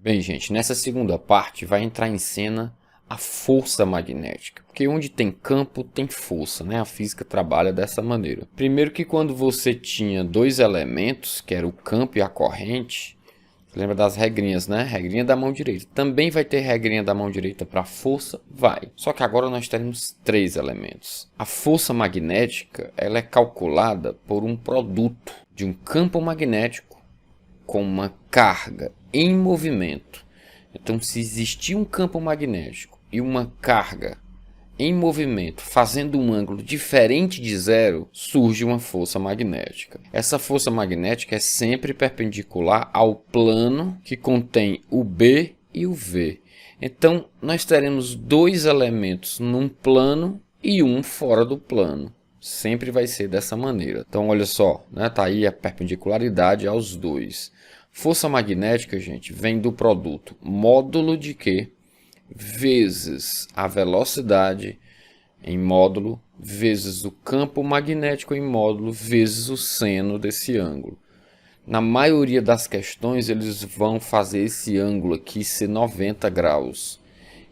Bem, gente, nessa segunda parte vai entrar em cena a força magnética, porque onde tem campo tem força, né? A física trabalha dessa maneira. Primeiro que quando você tinha dois elementos, que era o campo e a corrente, lembra das regrinhas, né? Regrinha da mão direita. Também vai ter regrinha da mão direita para força? Vai. Só que agora nós teremos três elementos. A força magnética, ela é calculada por um produto de um campo magnético com uma carga em movimento. Então, se existir um campo magnético e uma carga em movimento fazendo um ângulo diferente de zero, surge uma força magnética. Essa força magnética é sempre perpendicular ao plano que contém o B e o V. Então, nós teremos dois elementos num plano e um fora do plano. Sempre vai ser dessa maneira. Então, olha só, né? Tá aí a perpendicularidade aos dois. Força magnética, gente, vem do produto módulo de Q vezes a velocidade em módulo vezes o campo magnético em módulo vezes o seno desse ângulo. Na maioria das questões, eles vão fazer esse ângulo aqui ser 90 graus.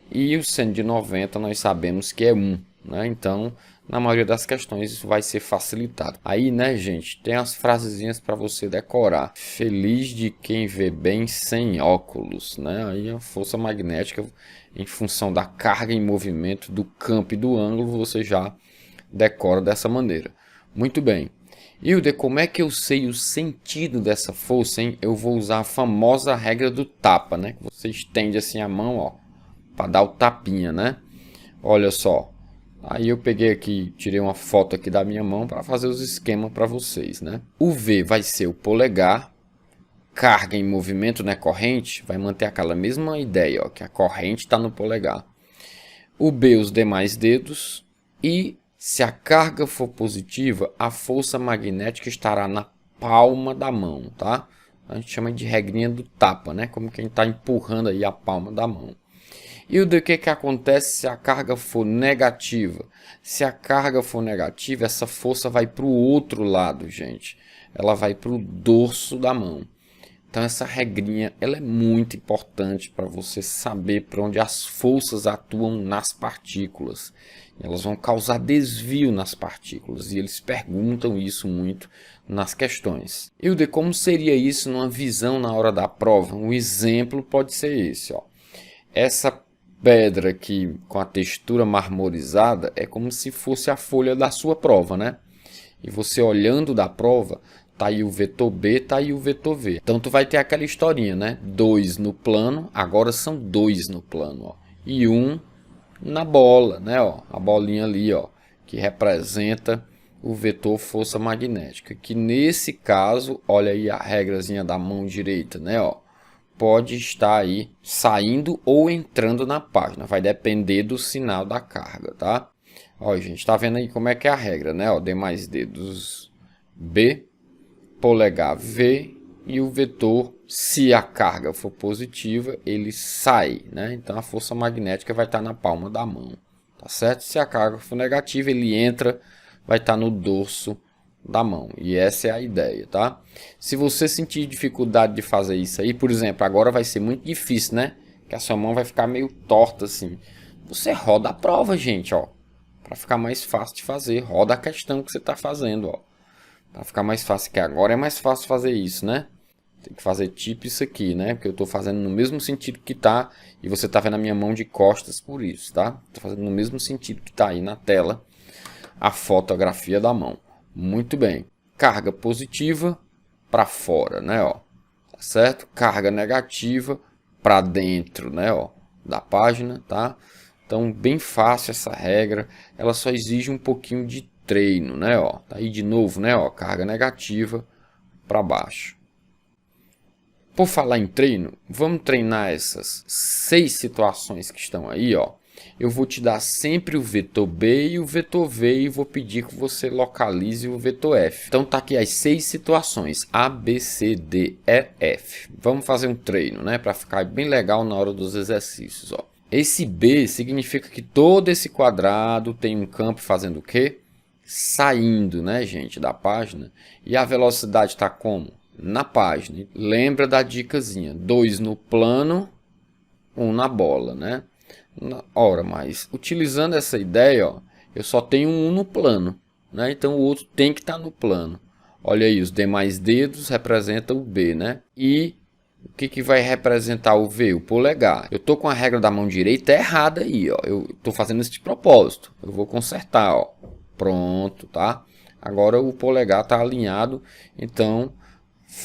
E o seno de 90 nós sabemos que é 1, né? Então, na maioria das questões, isso vai ser facilitado. Aí, né, gente, tem as frasezinhas para você decorar. Feliz de quem vê bem sem óculos, né? Aí a força magnética, em função da carga em movimento, do campo e do ângulo, você já decora dessa maneira. Muito bem. Hilder, como é que eu sei o sentido dessa força, hein? Eu vou usar a famosa regra do tapa, né? Você estende assim a mão, ó, para dar o tapinha, né? Olha só. Aí eu peguei aqui, tirei uma foto aqui da minha mão para fazer os esquemas para vocês, né? O V vai ser o polegar, carga em movimento, né, corrente, vai manter aquela mesma ideia, ó, que a corrente está no polegar. O B, os demais dedos, e se a carga for positiva, a força magnética estará na palma da mão, tá? A gente chama de regrinha do tapa, né? Como quem está empurrando aí a palma da mão. E o que acontece se a carga for negativa? Se a carga for negativa, essa força vai para o outro lado, gente. Ela vai para o dorso da mão. Então essa regrinha ela é muito importante para você saber para onde as forças atuam nas partículas. Elas vão causar desvio nas partículas e eles perguntam isso muito nas questões. Hilder, como seria isso numa visão na hora da prova? Um exemplo pode ser esse, ó. Essa pedra aqui com a textura marmorizada é como se fosse a folha da sua prova, né? E você olhando da prova, tá aí o vetor B, tá aí o vetor V. Então tu vai ter aquela historinha, né? 2 no plano, agora são 2 no plano, ó. E 1 na bola, né, ó? A bolinha ali, ó, que representa o vetor força magnética, que nesse caso, olha aí a regrazinha da mão direita, né, ó. Pode estar aí saindo ou entrando na página. Vai depender do sinal da carga, tá? Ó, gente, tá vendo aí como é que é a regra, né? Ó, demais dedos B, polegar V e o vetor, se a carga for positiva, ele sai, né? Então a força magnética vai estar na palma da mão, tá certo? Se a carga for negativa, ele entra, vai estar no dorso da mão. E essa é a ideia, tá? Se você sentir dificuldade de fazer isso aí, por exemplo, agora vai ser muito difícil, né? Que a sua mão vai ficar meio torta assim. Você roda a prova, gente, ó. Para ficar mais fácil de fazer. Roda a questão que você está fazendo, ó. Para ficar mais fácil, que agora é mais fácil fazer isso, né? Tem que fazer tipo isso aqui, né? Porque eu estou fazendo no mesmo sentido que tá. E você tá vendo a minha mão de costas por isso, tá? Tô fazendo no mesmo sentido que tá aí na tela a fotografia da mão. Muito bem. Carga positiva para fora, né, ó. Tá certo? Carga negativa para dentro, né, ó, da página, tá? Então, bem fácil essa regra. Ela só exige um pouquinho de treino, né, ó. Tá aí de novo, né, ó, carga negativa para baixo. Por falar em treino, vamos treinar essas 6 situações que estão aí, ó. Eu vou te dar sempre o vetor B e o vetor V e vou pedir que você localize o vetor F. Então tá aqui as 6 situações, A, B, C, D, E, F. Vamos fazer um treino, né, para ficar bem legal na hora dos exercícios, ó. Esse B significa que todo esse quadrado tem um campo fazendo o quê? Saindo, né, gente, da página. E a velocidade está como? na página. Lembra da dicasinha, 2 no plano, 1 na bola, né? Ora, mas utilizando essa ideia, ó, eu só tenho um no plano, né? Então o outro tem que estar no plano. Olha aí, os demais dedos representam o B, né? E o que vai representar o V? O polegar. Eu tô com a regra da mão direita errada aí, ó. Eu tô fazendo isso de propósito. Eu vou consertar, ó. Pronto, tá? Agora o polegar tá alinhado, então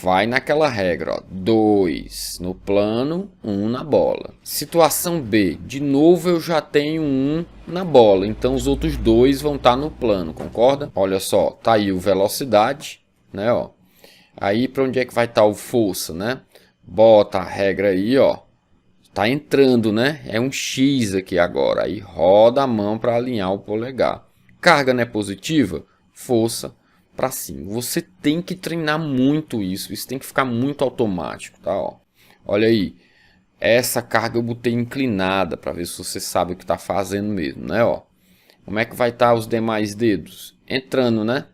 vai naquela regra, ó, 2 no plano, 1 na bola. Situação B, de novo eu já tenho 1 na bola, então os outros dois vão estar no plano, concorda? Olha só, tá aí o velocidade, né, ó. Aí para onde é que vai estar o força, né? Bota a regra aí, ó. Tá entrando, né? É um X aqui agora. Aí roda a mão para alinhar o polegar. Carga não é positiva? Força para cima. Você tem que treinar muito isso. Isso tem que ficar muito automático, tá? Ó. Olha aí. Essa carga eu botei inclinada para ver se você sabe o que está fazendo mesmo, né? Ó. Como é que vai estar os demais dedos? Entrando, né?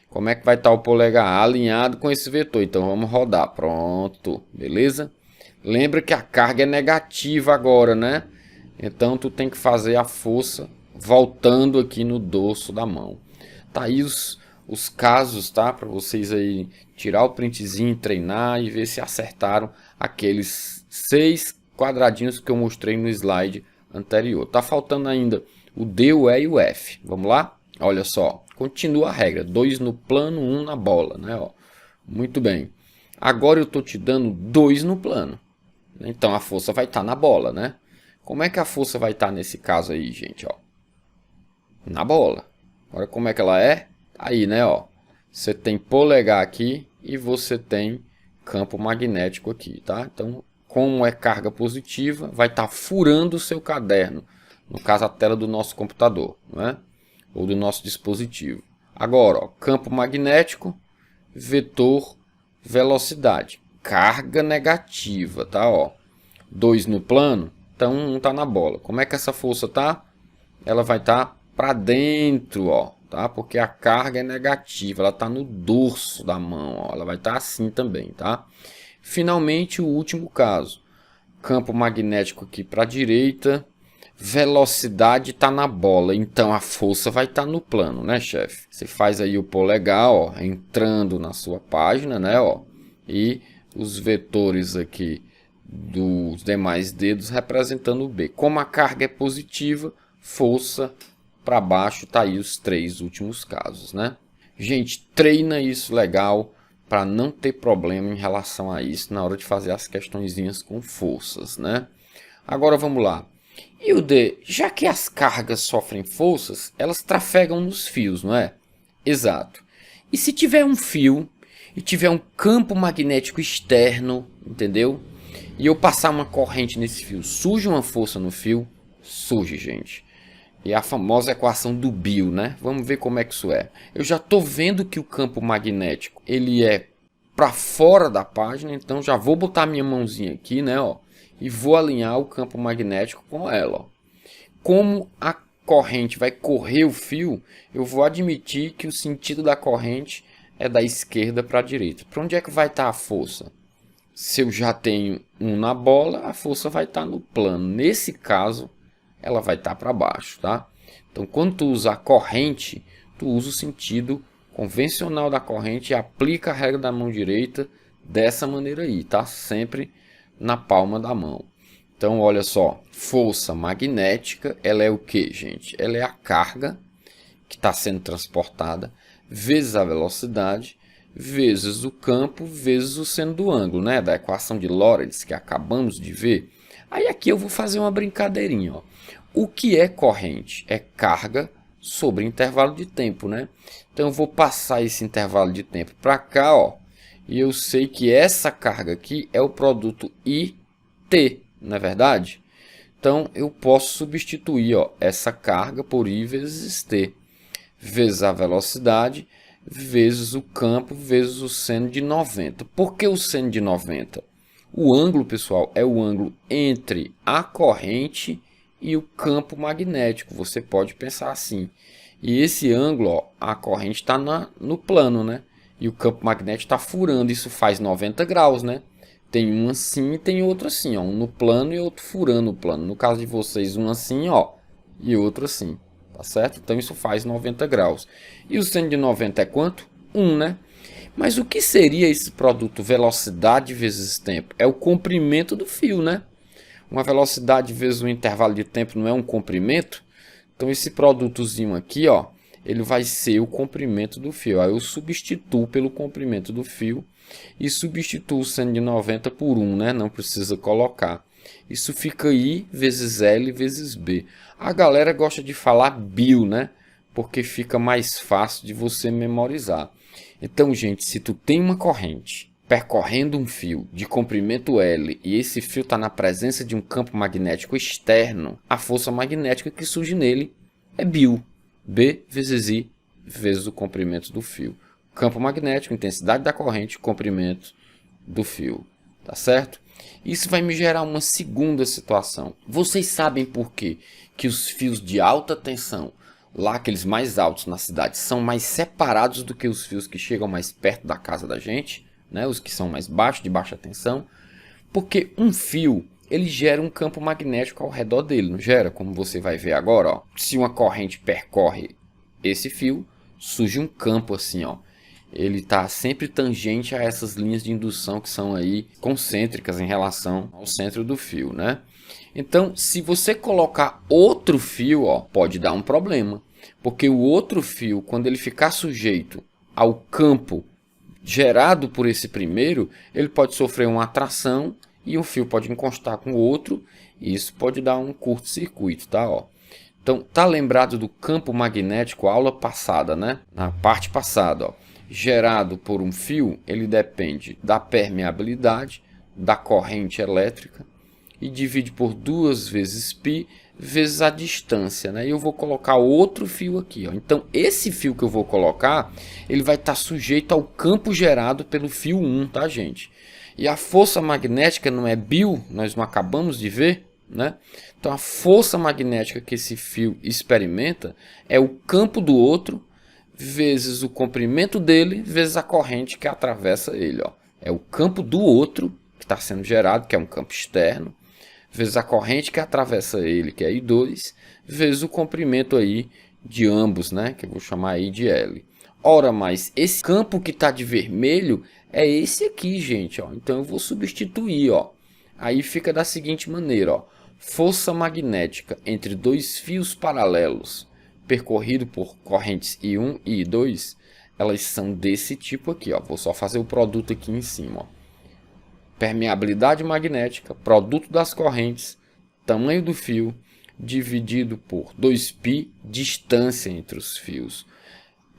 Como é que vai estar o polegar? Alinhado com esse vetor. Então vamos rodar. Pronto. Beleza? Lembra que a carga é negativa agora, né? Então tu tem que fazer a força voltando aqui no dorso da mão. Tá aí os casos, tá? Para vocês aí tirar o printzinho, treinar e ver se acertaram aqueles 6 quadradinhos que eu mostrei no slide anterior. Tá faltando ainda o D, o E e o F. Vamos lá? Olha só, continua a regra, 2 no plano, 1 na bola, né? Ó, muito bem. Agora eu estou te dando 2 no plano. Então a força vai estar na bola, né? Como é que a força vai estar nesse caso aí, gente? Ó? Na bola. Agora como é que ela é? Aí, né? Ó. Você tem polegar aqui e você tem campo magnético aqui, tá? Então, como é carga positiva, vai estar furando o seu caderno. No caso, a tela do nosso computador, né? Ou do nosso dispositivo. Agora, ó, campo magnético, vetor, velocidade. Carga negativa, tá? Ó, 2 no plano, então 1 tá na bola. Como é que essa força tá? Ela vai estar para dentro, ó, tá? Porque a carga é negativa, ela tá no dorso da mão, ó. Ela vai estar assim também, tá? Finalmente, o último caso. Campo magnético aqui para a direita, velocidade está na bola, então a força vai estar no plano, né, chefe? Você faz aí o polegar, ó, entrando na sua página, né, ó, e os vetores aqui dos demais dedos representando o B. Como a carga é positiva, força para baixo, tá aí os 3 últimos casos, né? Gente, treina isso legal para não ter problema em relação a isso na hora de fazer as questõezinhas com forças, né? Agora vamos lá. E o D, já que as cargas sofrem forças, elas trafegam nos fios, não é? Exato. E se tiver um fio e tiver um campo magnético externo, entendeu? E eu passar uma corrente nesse fio, surge uma força no fio? Surge, gente. E a famosa equação do Bill, né? Vamos ver como é que isso é. Eu já estou vendo que o campo magnético ele é para fora da página, então já vou botar minha mãozinha aqui, né? Ó, e vou alinhar o campo magnético com ela. Ó. Como a corrente vai correr o fio, eu vou admitir que o sentido da corrente é da esquerda para a direita. Para onde é que vai estar a força? Se eu já tenho 1 na bola, a força vai estar no plano. Nesse caso, ela vai estar para baixo, tá? Então, quando tu usa a corrente, tu usa o sentido convencional da corrente e aplica a regra da mão direita dessa maneira aí, tá? Sempre na palma da mão. Então, olha só, força magnética, ela é o que, gente? Ela é a carga que está sendo transportada vezes a velocidade, vezes o campo, vezes o seno do ângulo, né? Da equação de Lorentz que acabamos de ver. Aí aqui eu vou fazer uma brincadeirinha, ó. O que é corrente? É carga sobre intervalo de tempo, né? Então eu vou passar esse intervalo de tempo para cá, ó, e eu sei que essa carga aqui é o produto IT, não é verdade? Então eu posso substituir, ó, essa carga por I vezes T, vezes a velocidade, vezes o campo, vezes o seno de 90. Por que o seno de 90? O ângulo, pessoal, é o ângulo entre a corrente e o campo magnético. Você pode pensar assim. E esse ângulo, ó, a corrente está no plano, né? e o campo magnético está furando. Isso faz 90 graus, né? Tem um assim e tem outro assim, ó. Um no plano e outro furando o plano. No caso de vocês, um assim, ó, e outro assim. Tá certo? Então isso faz 90 graus. E o seno de 90 é quanto? 1, né? Mas o que seria esse produto velocidade vezes tempo? É o comprimento do fio, né? Uma velocidade vezes um intervalo de tempo não é um comprimento? Então esse produtozinho aqui, ó, ele vai ser o comprimento do fio. Aí eu substituo pelo comprimento do fio e substituo o seno de 90 por 1, né? Não precisa colocar. Isso fica I vezes L vezes B. A galera gosta de falar bio, né? Porque fica mais fácil de você memorizar. Então, gente, se tu tem uma corrente percorrendo um fio de comprimento L e esse fio está na presença de um campo magnético externo, a força magnética que surge nele é bio. B vezes I vezes o comprimento do fio. Campo magnético, intensidade da corrente, comprimento do fio. Tá certo? Isso vai me gerar uma segunda situação. Vocês sabem por quê que os fios de alta tensão, lá aqueles mais altos na cidade, são mais separados do que os fios que chegam mais perto da casa da gente, né? Os que são mais baixos, de baixa tensão? Porque um fio, ele gera um campo magnético ao redor dele, não gera? Como você vai ver agora, ó. Se uma corrente percorre esse fio, surge um campo assim, ó. Ele está sempre tangente a essas linhas de indução que são aí concêntricas em relação ao centro do fio, né? Então, se você colocar outro fio, ó, pode dar um problema, porque o outro fio, quando ele ficar sujeito ao campo gerado por esse primeiro, ele pode sofrer uma atração e um fio pode encostar com o outro, e isso pode dar um curto-circuito, tá? Ó. Então, tá lembrado do campo magnético, aula passada, né? Na parte passada, ó. Gerado por um fio, ele depende da permeabilidade, da corrente elétrica e divide por 2 vezes π vezes a distância, né? E eu vou colocar outro fio aqui, ó. Então, esse fio que eu vou colocar, ele vai estar sujeito ao campo gerado pelo fio 1, tá, gente? E a força magnética não é bio, nós não acabamos de ver, né? Então, a força magnética que esse fio experimenta é o campo do outro vezes o comprimento dele, vezes a corrente que atravessa ele. Ó. É o campo do outro que está sendo gerado, que é um campo externo, vezes a corrente que atravessa ele, que é I2, vezes o comprimento aí de ambos, né, que eu vou chamar aí de L. Ora, mas esse campo que está de vermelho é esse aqui, gente. Ó. Então eu vou substituir. Ó. Aí fica da seguinte maneira. Ó. Força magnética entre dois fios paralelos percorrido por correntes I1 e I2, elas são desse tipo aqui, ó. Vou só fazer o produto aqui em cima, ó. Permeabilidade magnética, produto das correntes, tamanho do fio, dividido por 2π, distância entre os fios.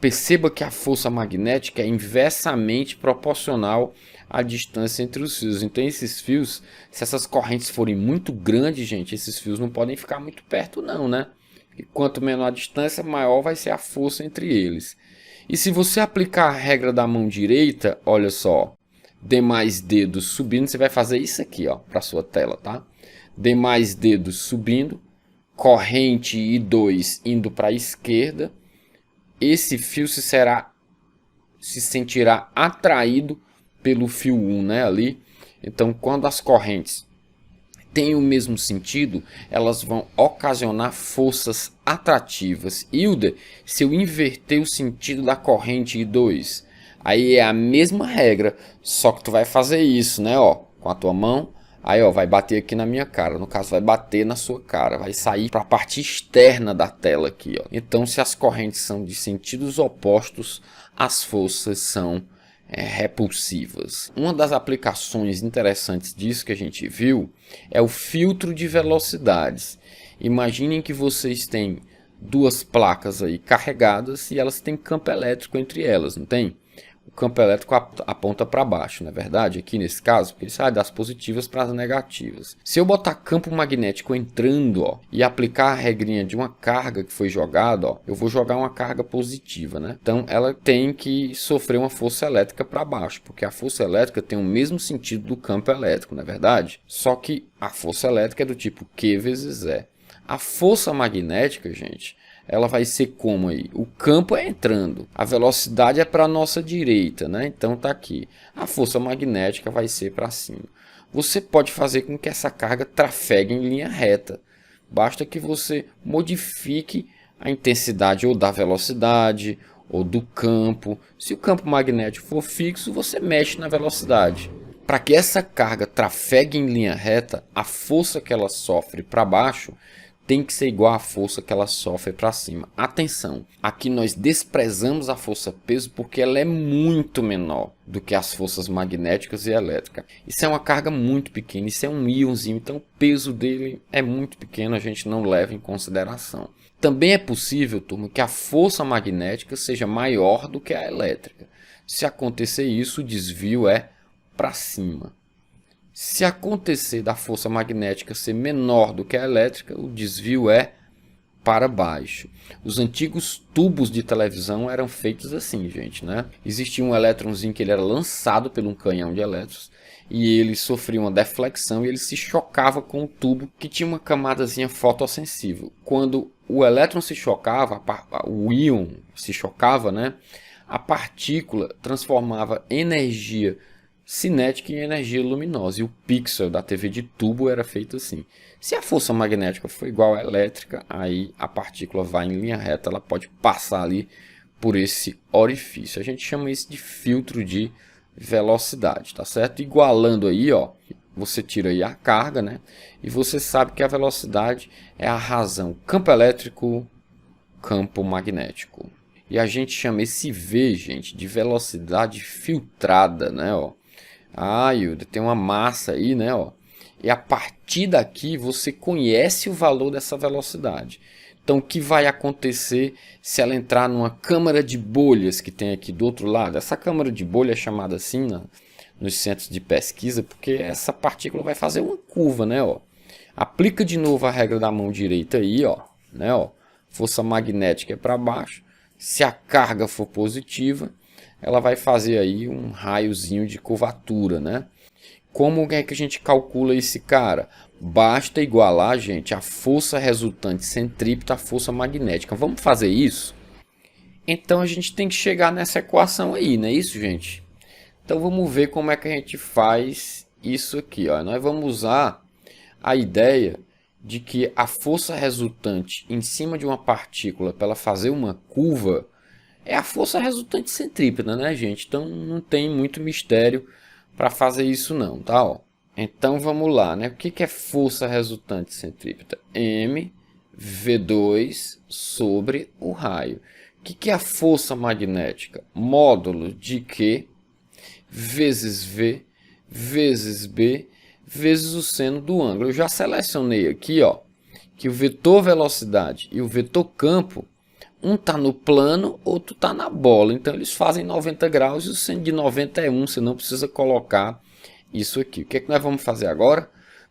Perceba que a força magnética é inversamente proporcional à distância entre os fios. Então, esses fios, se essas correntes forem muito grandes, gente, esses fios não podem ficar muito perto não, né? E quanto menor a distância, maior vai ser a força entre eles. E se você aplicar a regra da mão direita, olha só, demais dedos subindo, você vai fazer isso aqui, ó, para sua tela, tá? Demais dedos subindo, corrente I2 indo para a esquerda, esse fio se sentirá atraído pelo fio 1, né, ali. Então, quando as correntes têm o mesmo sentido, elas vão ocasionar forças atrativas. Hilda, se eu inverter o sentido da corrente I2, aí é a mesma regra, só que tu vai fazer isso, né, ó, com a tua mão. Aí, ó, vai bater aqui na minha cara, no caso vai bater na sua cara, vai sair para a parte externa da tela aqui, ó. Então, se as correntes são de sentidos opostos, as forças são repulsivas. Uma das aplicações interessantes disso que a gente viu é o filtro de velocidades. Imaginem que vocês têm duas placas aí carregadas e elas têm campo elétrico entre elas, não tem? O campo elétrico aponta para baixo, não é verdade? Aqui nesse caso, porque ele sai das positivas para as negativas. Se eu botar campo magnético entrando, ó, e aplicar a regrinha de uma carga que foi jogada, ó, eu vou jogar uma carga positiva, né? Então ela tem que sofrer uma força elétrica para baixo, porque a força elétrica tem o mesmo sentido do campo elétrico, não é verdade? Só que a força elétrica é do tipo Q vezes E. A força magnética, gente, ela vai ser como aí? O campo é entrando, a velocidade é para a nossa direita, né? Então tá aqui. A força magnética vai ser para cima. Você pode fazer com que essa carga trafegue em linha reta. Basta que você modifique a intensidade ou da velocidade ou do campo. Se o campo magnético for fixo, você mexe na velocidade. Para que essa carga trafegue em linha reta, a força que ela sofre para baixo tem que ser igual à força que ela sofre para cima. Atenção, aqui nós desprezamos a força-peso porque ela é muito menor do que as forças magnéticas e elétricas. Isso é uma carga muito pequena, isso é um íonzinho, então o peso dele é muito pequeno, a gente não leva em consideração. Também é possível, turma, que a força magnética seja maior do que a elétrica. Se acontecer isso, o desvio é para cima. Se acontecer da força magnética ser menor do que a elétrica, o desvio é para baixo. Os antigos tubos de televisão eram feitos assim, gente, né? Existia um elétronzinho que ele era lançado por um canhão de elétrons e ele sofria uma deflexão e ele se chocava com o tubo que tinha uma camadazinha fotossensível. Quando o elétron se chocava, o íon se chocava, né? A partícula transformava energia cinética em energia luminosa, e o pixel da TV de tubo era feito assim. Se a força magnética for igual à elétrica, aí a partícula vai em linha reta, ela pode passar ali por esse orifício. A gente chama isso de filtro de velocidade, tá certo? Igualando aí, ó, você tira aí a carga, né? E você sabe que a velocidade é a razão campo elétrico, campo magnético. E a gente chama esse V, gente, de velocidade filtrada, né, ó? Ah, Hilda, tem uma massa aí, né, ó. E a partir daqui você conhece o valor dessa velocidade. Então, o que vai acontecer se ela entrar numa câmara de bolhas que tem aqui do outro lado? Essa câmara de bolha é chamada assim nos centros de pesquisa, porque essa partícula vai fazer uma curva, né, ó. Aplica de novo a regra da mão direita aí, ó, né, ó. Força magnética é para baixo. Se a carga for positiva, ela vai fazer aí um raiozinho de curvatura, né? Como é que a gente calcula esse cara? Basta igualar, gente, a força resultante centrípeta à força magnética. Vamos fazer isso? Então a gente tem que chegar nessa equação aí, não é isso, gente? Então vamos ver como é que a gente faz isso aqui, ó. Nós vamos usar a ideia de que a força resultante em cima de uma partícula para ela fazer uma curva é a força resultante centrípeta, né, gente? Então não tem muito mistério para fazer isso não, tá? Ó. Então vamos lá, né? O que é força resultante centrípeta? mv2 sobre o raio. O que é a força magnética? Módulo de Q vezes V vezes B vezes o seno do ângulo. Eu já selecionei aqui, ó, que o vetor velocidade e o vetor campo, um está no plano, outro está na bola. Então eles fazem 90 graus e o seno de 90 é 1. Você não precisa colocar isso aqui. O que é que nós vamos fazer agora?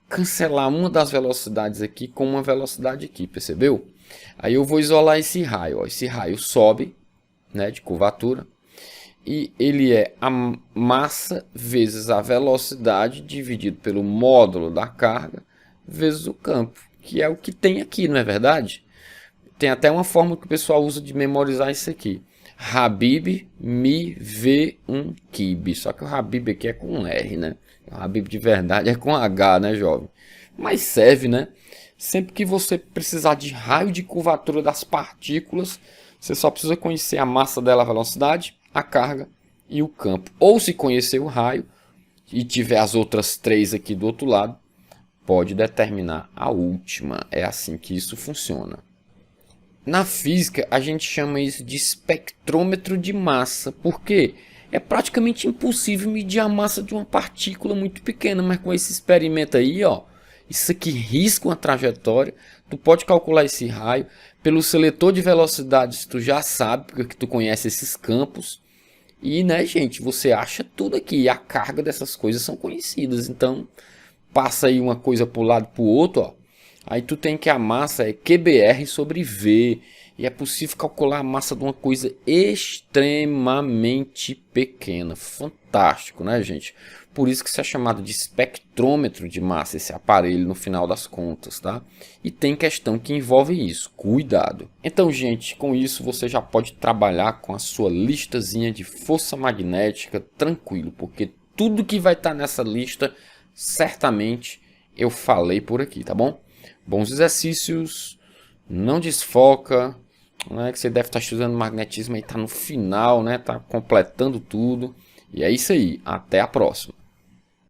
Cancelar uma das velocidades aqui com uma velocidade aqui, percebeu? Aí eu vou isolar esse raio. Ó. Esse raio sobe, né, de curvatura. E ele é a massa vezes a velocidade dividido pelo módulo da carga vezes o campo. Que é o que tem aqui, não é verdade? Tem até uma forma que o pessoal usa de memorizar isso aqui. Habib mi v1 kib. Só que o Habib aqui é com R, né? O Habib de verdade é com H, né, jovem? Mas serve, né? Sempre que você precisar de raio de curvatura das partículas, você só precisa conhecer a massa dela, a velocidade, a carga e o campo. Ou se conhecer o raio e tiver as outras três aqui do outro lado, pode determinar a última. É assim que isso funciona. Na física, a gente chama isso de espectrômetro de massa, porque é praticamente impossível medir a massa de uma partícula muito pequena, mas com esse experimento aí, ó, isso aqui risca uma trajetória, tu pode calcular esse raio, pelo seletor de velocidades tu já sabe, porque tu conhece esses campos, e né, gente, você acha tudo aqui, e a carga dessas coisas são conhecidas, então passa aí uma coisa para o lado para o outro, ó. Aí tu tem que a massa é QBR sobre V, E é possível calcular a massa de uma coisa extremamente pequena. Fantástico, né, gente? Por isso que isso é chamado de espectrômetro de massa, esse aparelho no final das contas, tá? E tem questão que envolve isso, cuidado. Então, gente, com isso você já pode trabalhar com a sua listazinha de força magnética tranquilo, porque tudo que vai estar nessa lista, certamente eu falei por aqui, tá bom? Bons exercícios, não desfoca, né, que você deve estar estudando magnetismo e tá no final, né? Tá completando tudo. E é isso aí, até a próxima.